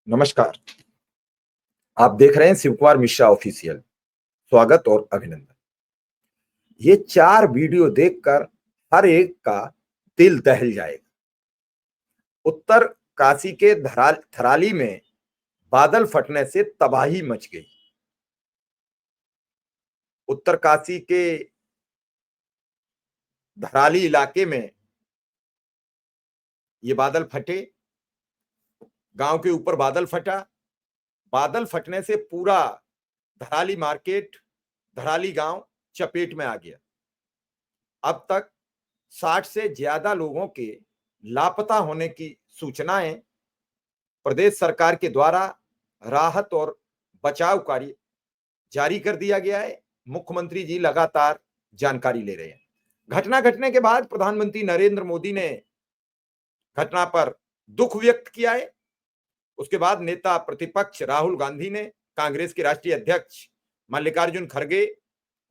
नमस्कार। आप देख रहे हैं शिव कुमार मिश्रा ऑफिशियल। स्वागत और अभिनंदन। ये 4 वीडियो देखकर हर एक का दिल दहल जाएगा। उत्तर काशी के थराली में बादल फटने से तबाही मच गई। उत्तर काशी के धराली इलाके में ये बादल फटे, गांव के ऊपर बादल फटा। बादल फटने से पूरा धराली मार्केट, धराली गांव चपेट में आ गया। अब तक 60 से ज्यादा लोगों के लापता होने की सूचनाएं प्रदेश सरकार के द्वारा राहत और बचाव कार्य जारी कर दिया गया है। मुख्यमंत्री जी लगातार जानकारी ले रहे हैं। घटना घटने के बाद प्रधानमंत्री नरेंद्र मोदी ने घटना पर दुख व्यक्त किया है। उसके बाद नेता प्रतिपक्ष राहुल गांधी ने, कांग्रेस के राष्ट्रीय अध्यक्ष मल्लिकार्जुन खड़गे,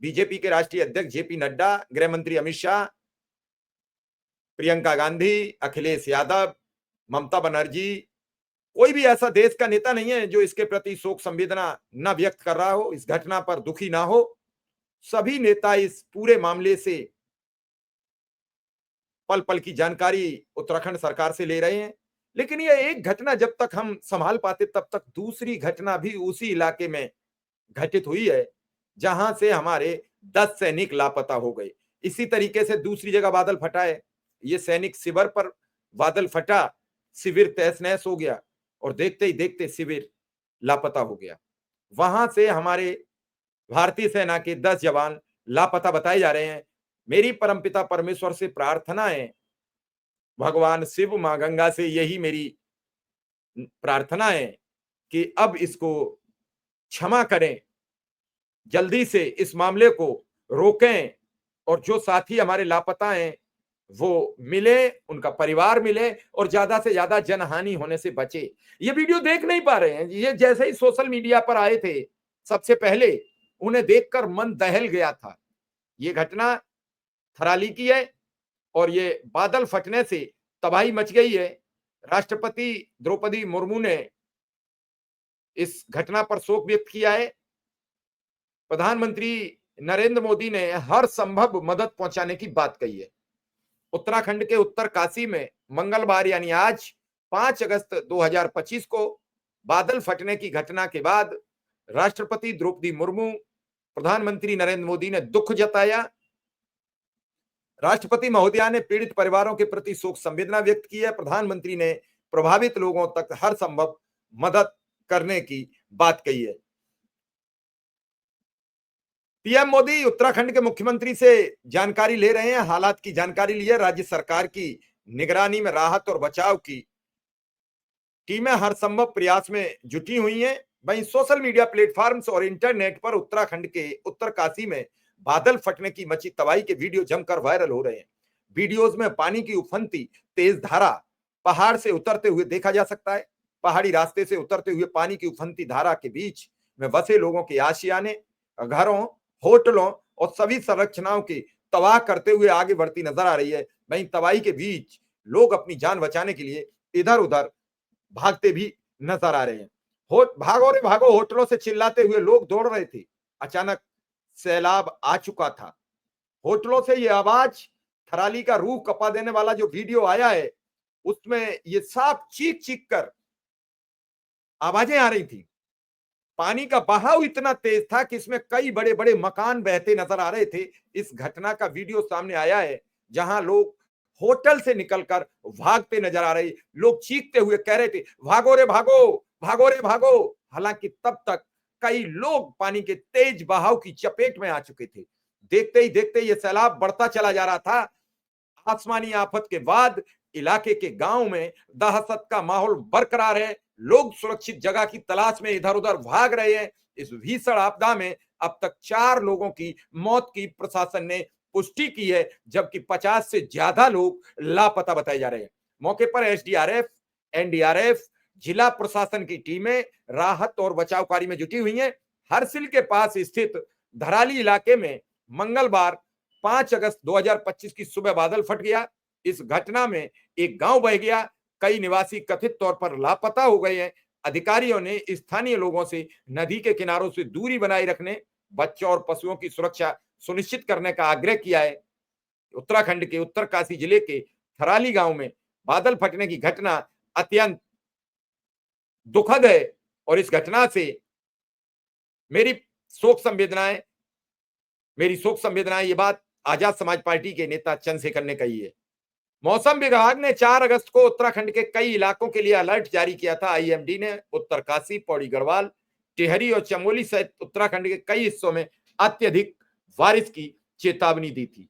बीजेपी के राष्ट्रीय अध्यक्ष जेपी नड्डा, गृह मंत्री अमित शाह, प्रियंका गांधी, अखिलेश यादव, ममता बनर्जी, कोई भी ऐसा देश का नेता नहीं है जो इसके प्रति शोक संवेदना न व्यक्त कर रहा हो, इस घटना पर दुखी ना हो। सभी नेता इस पूरे मामले से पल पल की जानकारी उत्तराखंड सरकार से ले रहे हैं। लेकिन यह एक घटना जब तक हम संभाल पाते तब तक दूसरी घटना भी उसी इलाके में घटित हुई है, जहां से हमारे 10 सैनिक लापता हो गए। इसी तरीके से दूसरी जगह बादल फटा है। ये सैनिक शिविर पर बादल फटा, शिविर तहस नहस हो गया और देखते ही देखते शिविर लापता हो गया। वहां से हमारे भारतीय सेना के 10 जवान लापता बताए जा रहे हैं। मेरी परमपिता परमेश्वर से प्रार्थना है, भगवान शिव, मां गंगा से यही मेरी प्रार्थना है कि अब इसको क्षमा करें, जल्दी से इस मामले को रोकें और जो साथी हमारे लापता हैं वो मिले, उनका परिवार मिले और ज्यादा से ज्यादा जनहानि होने से बचे। ये वीडियो देख नहीं पा रहे हैं। ये जैसे ही सोशल मीडिया पर आए थे, सबसे पहले उन्हें देखकर मन दहल गया था। ये घटना थराली की है और ये बादल फटने से तबाही मच गई है। राष्ट्रपति द्रौपदी मुर्मू ने इस घटना पर शोक व्यक्त किया है। प्रधानमंत्री नरेंद्र मोदी ने हर संभव मदद पहुंचाने की बात कही है। उत्तराखंड के उत्तर काशी में मंगलवार यानी आज 5 अगस्त 2025 को बादल फटने की घटना के बाद राष्ट्रपति द्रौपदी मुर्मू, प्रधानमंत्री नरेंद्र मोदी ने दुख जताया। राष्ट्रपति महोदया ने पीड़ित परिवारों के प्रति शोक संवेदना व्यक्त की है। प्रधानमंत्री ने प्रभावित लोगों तक हर संभव मदद करने की बात कही है। पीएम मोदी उत्तराखंड के मुख्यमंत्री से जानकारी ले रहे हैं, हालात की जानकारी ली है। राज्य सरकार की निगरानी में राहत और बचाव की टीमें हर संभव प्रयास में जुटी हुई हैं। वहीं सोशल मीडिया प्लेटफॉर्म्स और इंटरनेट पर उत्तराखंड के उत्तर काशी में बादल फटने की मची तबाही के वीडियो जमकर वायरल हो रहे हैं। वीडियोज में पानी की उफनती तेज धारा पहाड़ से उतरते हुए देखा जा सकता है। पहाड़ी रास्ते से उतरते हुए पानी की उफनती धारा के बीच में बसे लोगों के आशियाने, घरों, होटलों और सभी संरचनाओं की तबाह करते हुए आगे बढ़ती नजर आ रही है। वहीं तबाही के बीच लोग अपनी जान बचाने के लिए इधर उधर भागते भी नजर आ रहे हैं। भागो रे भागो होटलों से चिल्लाते हुए लोग दौड़ रहे थे। अचानक सैलाब आ चुका था। होटलों से ये आवाज, थराली का रूह कपा देने वाला जो वीडियो आया है उसमें ये साफ चीख चीख कर आवाजें आ रही थी। पानी का बहाव इतना तेज था कि इसमें कई बड़े बड़े मकान बहते नजर आ रहे थे। इस घटना का वीडियो सामने आया है जहां लोग होटल से निकलकर भागते नजर आ रहे, लोग चीखते हुए कह रहे थे, भागो रे भागो, भागो रे भागो। हालांकि तब तक कई लोग पानी के तेज बहाव की चपेट में आ चुके थे। देखते ही देखते ये सैलाब बढ़ता चला जा रहा था। आसमानी आफत के बाद इलाके के गांव में दहशत का माहौल बरकरार है। लोग सुरक्षित जगह की तलाश में इधर उधर भाग रहे हैं। इस भीषण आपदा में अब तक 4 लोगों की मौत की प्रशासन ने पुष्टि की है, जबकि 50 से ज्यादा लोग लापता बताए जा रहे हैं। मौके पर एसडीआरएफ, एनडीआरएफ, जिला प्रशासन की टीमें राहत और बचाव कार्य में जुटी हुई हैं। हरसिल के पास स्थित धराली इलाके में मंगलवार 5 अगस्त 2025 की सुबह बादल फट गया। इस घटना में एक गांव बह गया। कई निवासी कथित तौर पर लापता हो गए हैं। अधिकारियों ने स्थानीय लोगों से नदी के किनारों से दूरी बनाए रखने, बच्चों और पशुओं की सुरक्षा सुनिश्चित करने का आग्रह किया है। उत्तराखंड के उत्तरकाशी जिले के थराली गांव में बादल फटने की घटना अत्यंत दुखद है और इस घटना से मेरी शोक संवेदनाएं मेरी शोक संवेदनाएं ये बात आजाद समाज पार्टी के नेता चंद्रशेखर ने कही है। मौसम विभाग ने 4 अगस्त को उत्तराखंड के कई इलाकों के लिए अलर्ट जारी किया था। आईएमडी ने उत्तरकाशी, पौड़ी गढ़वाल, टिहरी और चमोली सहित उत्तराखंड के कई हिस्सों में अत्यधिक बारिश की चेतावनी दी थी।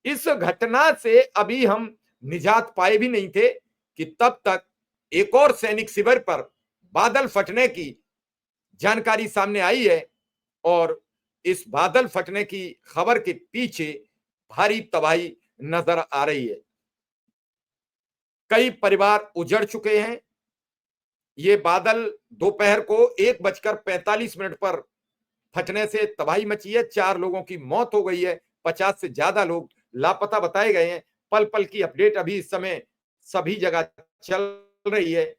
इस घटना से अभी हम निजात पाए भी नहीं थे कि तब तक एक और सैनिक शिविर पर बादल फटने की जानकारी सामने आई है और इस बादल फटने की खबर के पीछे भारी तबाही नजर आ रही है। कई परिवार उजड़ चुके हैं। ये बादल दोपहर को 1:45 पर फटने से तबाही मची है। 4 लोगों की मौत हो गई है। 50 से ज्यादा लोग लापता बताए गए हैं। पल पल की अपडेट अभी इस समय सभी जगह चल रही है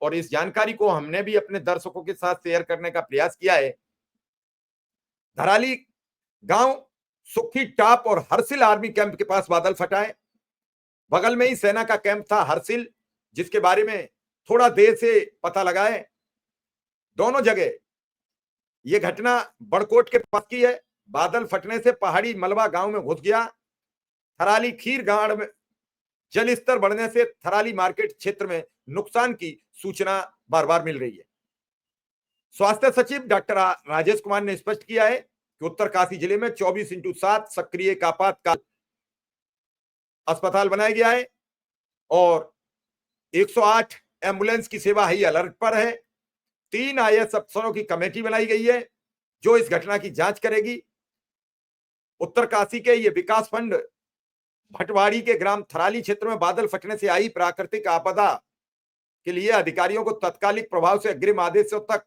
और इस जानकारी को हमने भी अपने दर्शकों के साथ शेयर करने का प्रयास किया है। धराली गांव, सुखी टाप और हरसिल आर्मी कैंप के पास बादल फटा है। बगल में ही सेना का कैंप था हरसिल, जिसके बारे में थोड़ा देर से पता लगा है। दोनों जगह यह घटना बड़कोट के पास की है। बादल फटने से पहाड़ी मलबा गांव में घुस गया। थराली खीर गांव में जल स्तर बढ़ने से थराली मार्केट क्षेत्र में नुकसान की सूचना बार बार मिल रही है। स्वास्थ्य सचिव डॉक्टर राजेश कुमार ने स्पष्ट किया है कि उत्तरकाशी जिले में 24/7 सक्रिय आपातकाल अस्पताल बनाया गया है और 108 एम्बुलेंस की सेवा हाई अलर्ट पर है। 3 आईएएस अफसरों की कमेटी बनाई गई है जो इस घटना की जांच करेगी। उत्तरकाशी के ये विकास फंड भटवाड़ी के ग्राम थराली क्षेत्र में बादल फटने से आई प्राकृतिक आपदा के लिए अधिकारियों को तत्कालिक प्रभाव से अग्रिम आदेशों तक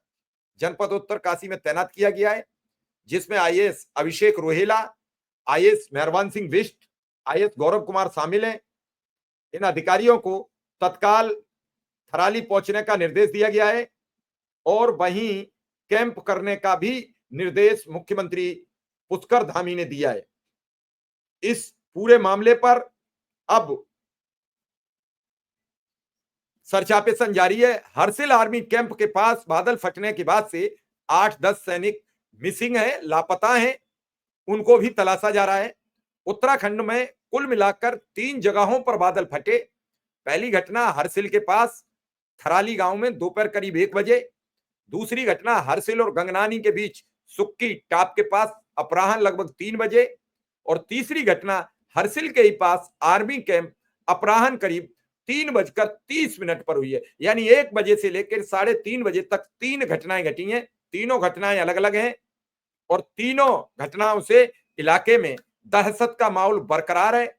जनपद उत्तरकाशी में तैनात किया गया है, जिसमें आईएएस अभिषेक रोहेला, आईएएस मेहरबान सिंह बिष्ट, आईएएस गौरव कुमार शामिल हैं। इन अधिकारियों को तत्काल थराली पहुंचने का निर्देश दिया गया है और वहीं कैंप करने का भी निर्देश मुख्यमंत्री पुष्कर धामी ने दिया है। इस पूरे मामले पर अब सर्च ऑपरेशन जारी है। हरसिल आर्मी कैंप के पास बादल फटने के बाद से 8-10 सैनिक मिसिंग है, लापता हैं, उनको भी तलाशा जा रहा है। उत्तराखंड में कुल मिलाकर 3 जगहों पर बादल फटे। पहली घटना हरसिल के पास थराली गांव में दोपहर करीब 1 बजे, दूसरी घटना हरसिल और गंगनानी के बीच सुक्की टाप के पास अपराह्न लगभग 3 बजे और तीसरी घटना हरसिल के ही पास आर्मी कैंप अपराह्न करीब 3:30 पर हुई है। यानी 1 बजे से लेकर 3:30 बजे तक 3 घटनाएं घटी हैं। तीनों घटनाएं अलग अलग हैं और तीनों घटनाओं से इलाके में दहशत का माहौल बरकरार है।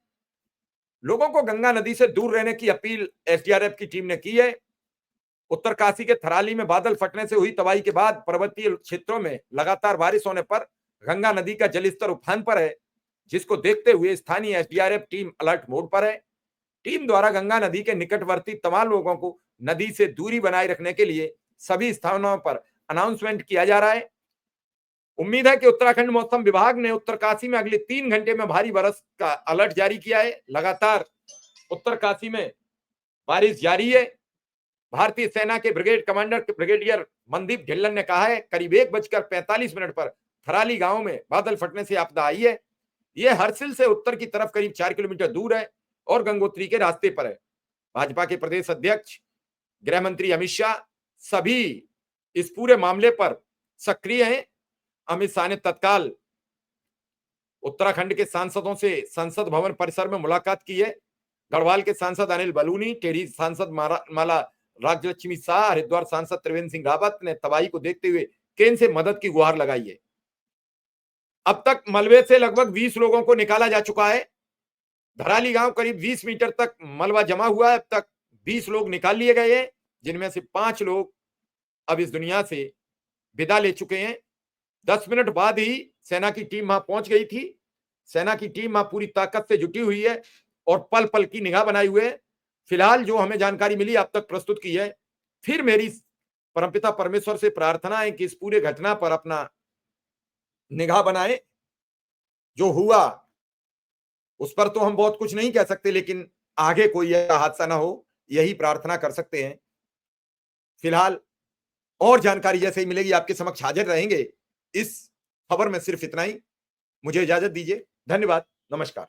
लोगों को गंगा नदी से दूर रहने की अपील एसडीआरएफ की टीम ने की है। उत्तरकाशी के थराली में बादल फटने से हुई तबाही के बाद पर्वतीय क्षेत्रों में लगातार बारिश होने पर गंगा नदी का जलस्तर उफान पर है, जिसको देखते हुए स्थानीय एसडीआरएफ टीम अलर्ट मोड पर है। टीम द्वारा गंगा नदी के निकटवर्ती तमाम लोगों को नदी से दूरी बनाए रखने के लिए सभी स्थानों पर अनाउंसमेंट किया जा रहा है। उम्मीद है कि उत्तराखंड मौसम विभाग ने उत्तरकाशी में अगले 3 घंटे में भारी बारिश का अलर्ट जारी किया है। लगातार उत्तरकाशी में बारिश जारी है। भारतीय सेना के brigade commander brigadier Mandeep Dhillon ने कहा है करीब 1:45 पर थराली गांव में बादल फटने से आपदा आई है। यह हरसिल से उत्तर की तरफ करीब 4 किलोमीटर दूर है और गंगोत्री के रास्ते पर है। भाजपा के प्रदेश अध्यक्ष गृह मंत्री अमित शाह सभी इस पूरे मामले पर सक्रिय हैं। अमित शाह ने तत्काल उत्तराखंड के सांसदों से संसद भवन परिसर में मुलाकात की है। गढ़वाल के सांसद अनिल बलूनी, टेढ़ी सांसद माला राज्यलक्ष्मी शाह, हरिद्वार सांसद त्रिवेंद्र सिंह रावत ने तबाही को देखते हुए केंद्र से मदद की गुहार लगाई है। अब तक मलबे से लगभग 20 लोगों को निकाला जा चुका है। धराली गांव करीब 20 मीटर तक मलबा जमा हुआ है। अब तक 20 लोग निकाल लिए गए हैं, जिनमें से 5 लोग अब इस दुनिया से विदा ले चुके हैं। 10 मिनट बाद ही सेना की टीम वहां पहुंच गई थी। सेना की टीम वहां पूरी ताकत से जुटी हुई है और पल पल की निगाह बनाए हुए है। फिलहाल जो हमें जानकारी मिली अब तक प्रस्तुत की है। फिर मेरी परमपिता परमेश्वर से प्रार्थना है कि इस पूरे घटना पर अपना निगाह बनाए। जो हुआ उस पर तो हम बहुत कुछ नहीं कह सकते, लेकिन आगे कोई ऐसा हादसा ना हो, यही प्रार्थना कर सकते हैं। फिलहाल और जानकारी जैसे ही मिलेगी आपके समक्ष हाजिर रहेंगे। इस खबर में सिर्फ इतना ही। मुझे इजाजत दीजिए। धन्यवाद। नमस्कार।